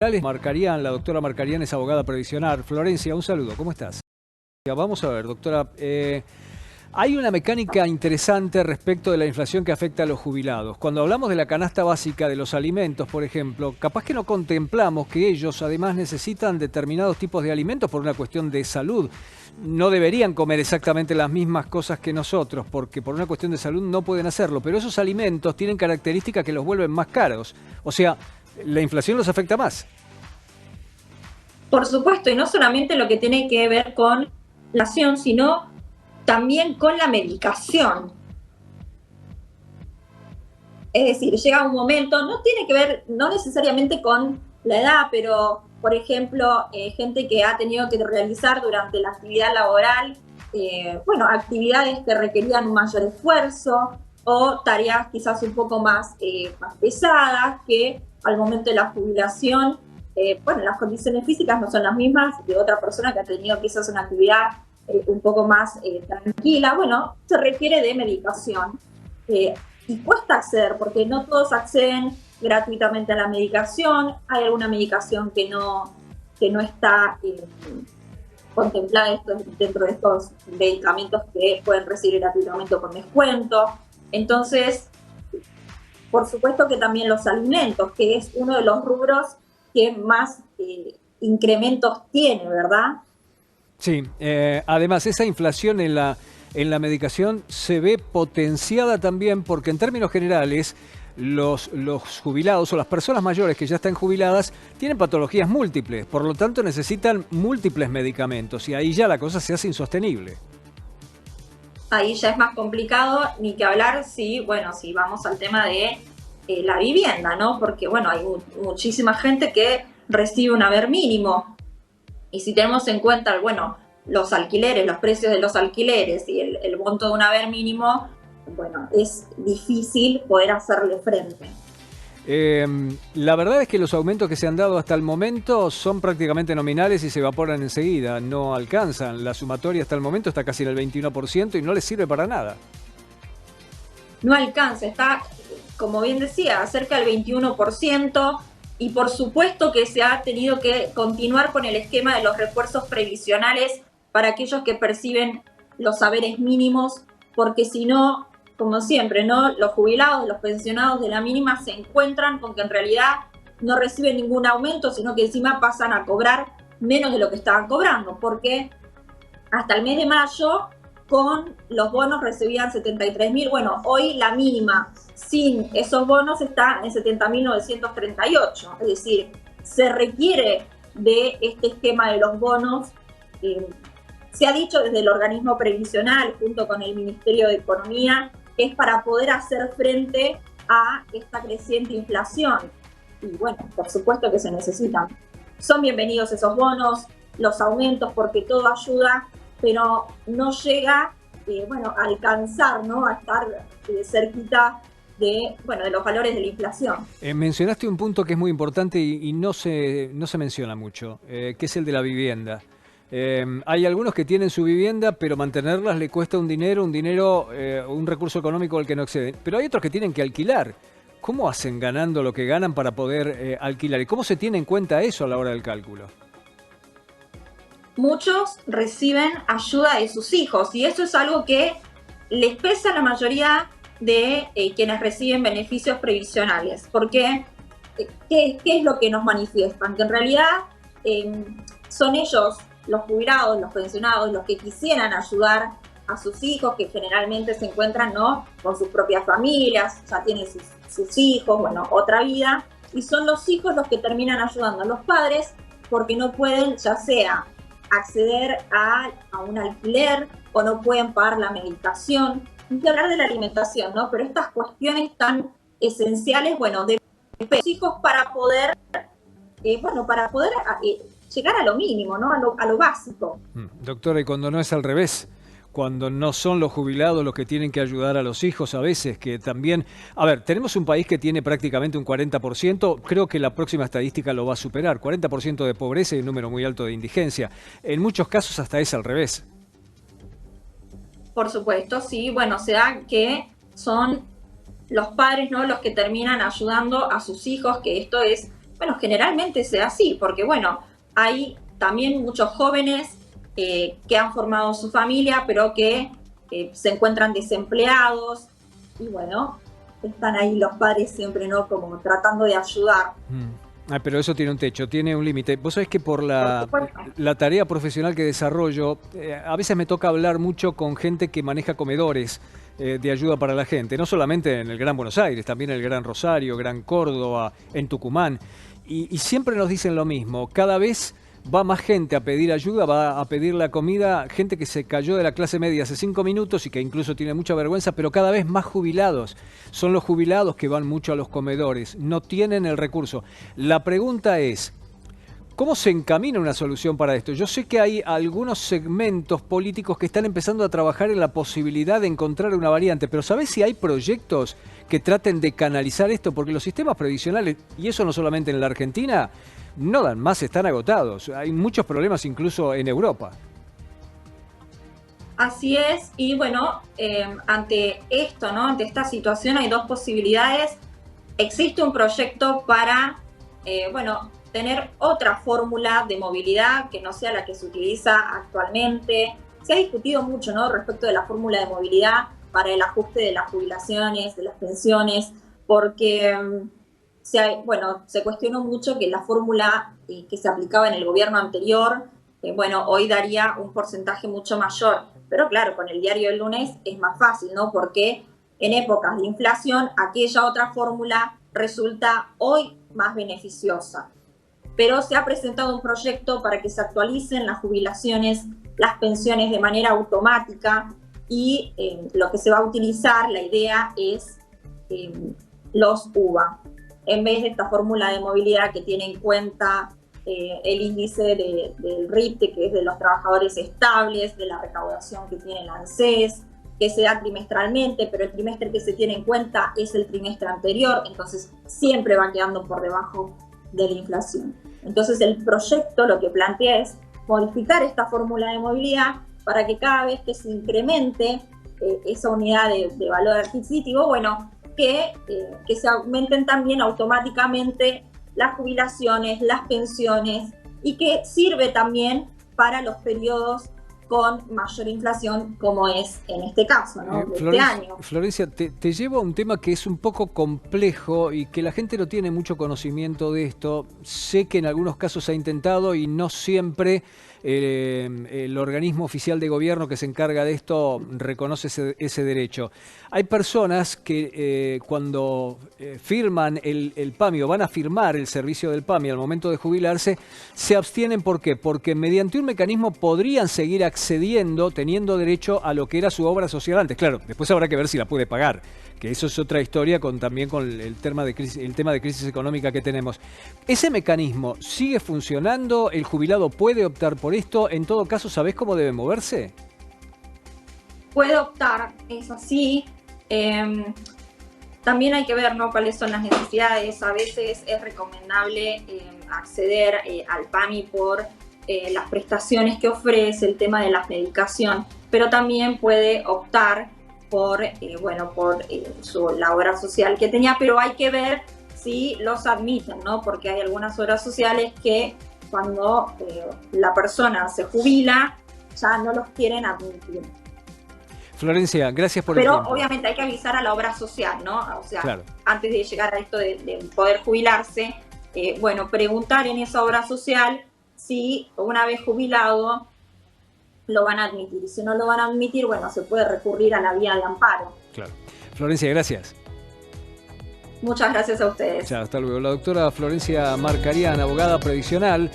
Marcarián, la doctora Marcarián es abogada previsional. Florencia, un saludo, ¿cómo estás? Vamos a ver, doctora, hay una mecánica interesante respecto de la inflación que afecta a los jubilados. Cuando hablamos de la canasta básica de los alimentos, por ejemplo, capaz que no contemplamos que ellos además necesitan determinados tipos de alimentos por una cuestión de salud. No deberían comer exactamente las mismas cosas que nosotros, porque por una cuestión de salud no pueden hacerlo, pero esos alimentos tienen características que los vuelven más caros. O sea, la inflación los afecta más. Por supuesto, y no solamente lo que tiene que ver con la inflación, sino también con la medicación. Es decir, llega un momento, no tiene que ver, no necesariamente con la edad, pero, por ejemplo, gente que ha tenido que realizar durante la actividad laboral, actividades que requerían un mayor esfuerzo o tareas quizás un poco más pesadas que al momento de la jubilación, las condiciones físicas no son las mismas de otra persona que ha tenido quizás una actividad un poco más tranquila. Bueno, se requiere de medicación. Y cuesta acceder, porque no todos acceden gratuitamente a la medicación. Hay alguna medicación que no está contemplada dentro de estos medicamentos que pueden recibir gratuitamente o con descuento. Entonces, por supuesto que también los alimentos, que es uno de los rubros que más incrementos tiene, ¿verdad? Sí, además esa inflación en la medicación se ve potenciada también porque en términos generales los jubilados o las personas mayores que ya están jubiladas tienen patologías múltiples, por lo tanto necesitan múltiples medicamentos y ahí ya la cosa se hace insostenible. Ahí ya es más complicado, ni que hablar si vamos al tema de la vivienda, ¿no? Porque, hay muchísima gente que recibe un haber mínimo. Y si tenemos en cuenta, los alquileres, los precios de los alquileres y el monto de un haber mínimo, es difícil poder hacerle frente. La verdad es que los aumentos que se han dado hasta el momento son prácticamente nominales y se evaporan enseguida, no alcanzan. La sumatoria hasta el momento está casi en el 21% y no les sirve para nada. No alcanza, está, como bien decía, cerca del 21%. Y por supuesto que se ha tenido que continuar con el esquema de los refuerzos previsionales para aquellos que perciben los haberes mínimos, porque si no, como siempre, ¿no? Los jubilados, los pensionados de la mínima se encuentran con que en realidad no reciben ningún aumento, sino que encima pasan a cobrar menos de lo que estaban cobrando, porque hasta el mes de mayo con los bonos recibían 73.000. Hoy la mínima sin esos bonos está en 70.938. Es decir, se requiere de este esquema de los bonos. Se ha dicho desde el organismo previsional, junto con el Ministerio de Economía, que es para poder hacer frente a esta creciente inflación. Y por supuesto que se necesitan. Son bienvenidos esos bonos, los aumentos, porque todo ayuda, pero no llega a alcanzar, ¿no? A estar cerquita de los valores de la inflación. Mencionaste un punto que es muy importante y no se menciona mucho, que es el de la vivienda. Hay algunos que tienen su vivienda, pero mantenerlas le cuesta un recurso económico al que no acceden. Pero hay otros que tienen que alquilar. ¿Cómo hacen ganando lo que ganan para poder alquilar? ¿Y cómo se tiene en cuenta eso a la hora del cálculo? Muchos reciben ayuda de sus hijos y eso es algo que les pesa a la mayoría de quienes reciben beneficios previsionales, porque ¿qué es lo que nos manifiestan? Que en realidad son ellos, los jubilados, los pensionados, los que quisieran ayudar a sus hijos, que generalmente se encuentran, ¿no?, con sus propias familias, ya tienen sus hijos, otra vida, y son los hijos los que terminan ayudando a los padres porque no pueden, ya sea acceder a un alquiler o no pueden pagar la medicación. Hay que hablar de la alimentación, ¿no? Pero estas cuestiones tan esenciales, de los hijos para poder, llegar a lo mínimo, ¿no? A lo básico. Doctora, y cuando no es al revés, cuando no son los jubilados los que tienen que ayudar a los hijos a veces, que también... A ver, tenemos un país que tiene prácticamente un 40%, creo que la próxima estadística lo va a superar, 40% de pobreza y un número muy alto de indigencia. En muchos casos hasta es al revés. Por supuesto, sí, se da que son los padres, ¿no?, los que terminan ayudando a sus hijos, que esto es Bueno, generalmente sea así, porque bueno, hay también muchos jóvenes que han formado su familia, pero que se encuentran desempleados y bueno, están ahí los padres siempre, ¿no? Como tratando de ayudar. Pero eso tiene un techo, tiene un límite. Vos sabés que por Por supuesto. la tarea profesional que desarrollo, a veces me toca hablar mucho con gente que maneja comedores de ayuda para la gente, no solamente en el Gran Buenos Aires, también en el Gran Rosario, Gran Córdoba, en Tucumán. Y siempre nos dicen lo mismo, cada vez va más gente a pedir ayuda, va a pedir la comida, gente que se cayó de la clase media hace 5 minutos y que incluso tiene mucha vergüenza, pero cada vez más jubilados. Son los jubilados que van mucho a los comedores, no tienen el recurso. La pregunta es, ¿cómo se encamina una solución para esto? Yo sé que hay algunos segmentos políticos que están empezando a trabajar en la posibilidad de encontrar una variante, pero ¿sabés si hay proyectos que traten de canalizar esto? Porque los sistemas previsionales, y eso no solamente en la Argentina, no dan más, están agotados. Hay muchos problemas incluso en Europa. Así es, y bueno, ante esto, ¿no? Ante esta situación hay dos posibilidades. Existe un proyecto para, bueno, tener otra fórmula de movilidad que no sea la que se utiliza actualmente. Se ha discutido mucho, ¿no? Respecto de la fórmula de movilidad para el ajuste de las jubilaciones, de las pensiones, porque bueno, se cuestionó mucho que la fórmula que se aplicaba en el gobierno anterior, bueno, hoy daría un porcentaje mucho mayor. Pero claro, con el diario del lunes es más fácil, ¿no? Porque en épocas de inflación, aquella otra fórmula resulta hoy más beneficiosa. Pero se ha presentado un proyecto para que se actualicen las jubilaciones, las pensiones de manera automática y lo que se va a utilizar, la idea es los UVA. En vez de esta fórmula de movilidad que tiene en cuenta el índice del RIPTE, que es de los trabajadores estables, de la recaudación que tiene la ANSES, que se da trimestralmente, pero el trimestre que se tiene en cuenta es el trimestre anterior, entonces siempre va quedando por debajo de la inflación. Entonces el proyecto lo que plantea es modificar esta fórmula de movilidad para que cada vez que se incremente esa unidad de valor adquisitivo, bueno, que se aumenten también automáticamente las jubilaciones, las pensiones, y que sirve también para los periodos con mayor inflación, como es en este caso, ¿no? De este año. Florencia, te llevo a un tema que es un poco complejo y que la gente no tiene mucho conocimiento de esto. Sé que en algunos casos se ha intentado y no siempre el organismo oficial de gobierno que se encarga de esto reconoce ese derecho. Hay personas que cuando firman el PAMI o van a firmar el servicio del PAMI al momento de jubilarse, se abstienen. ¿Por qué? Porque mediante un mecanismo podrían seguir accediendo, teniendo derecho a lo que era su obra social antes. Claro, después habrá que ver si la puede pagar, que eso es otra historia también con el tema de crisis económica que tenemos. ¿Ese mecanismo sigue funcionando? ¿El jubilado puede optar por esto? En todo caso, ¿sabés cómo debe moverse? Puede optar, es así. También hay que ver, ¿no?, cuáles son las necesidades. A veces es recomendable acceder al PAMI por las prestaciones que ofrece, el tema de la medicación, pero también puede optar por, la obra social que tenía, pero hay que ver si los admiten, ¿no? Porque hay algunas obras sociales que cuando la persona se jubila ya no los quieren admitir. Florencia, gracias por el tiempo. Pero obviamente hay que avisar a la obra social, ¿no? O sea, claro, antes de llegar a esto de poder jubilarse, preguntar en esa obra social si una vez jubilado lo van a admitir. Y si no lo van a admitir, bueno, se puede recurrir a la vía de amparo. Claro. Florencia, gracias. Muchas gracias a ustedes. Ya, hasta luego. La doctora Florencia Marcarián, abogada previsional.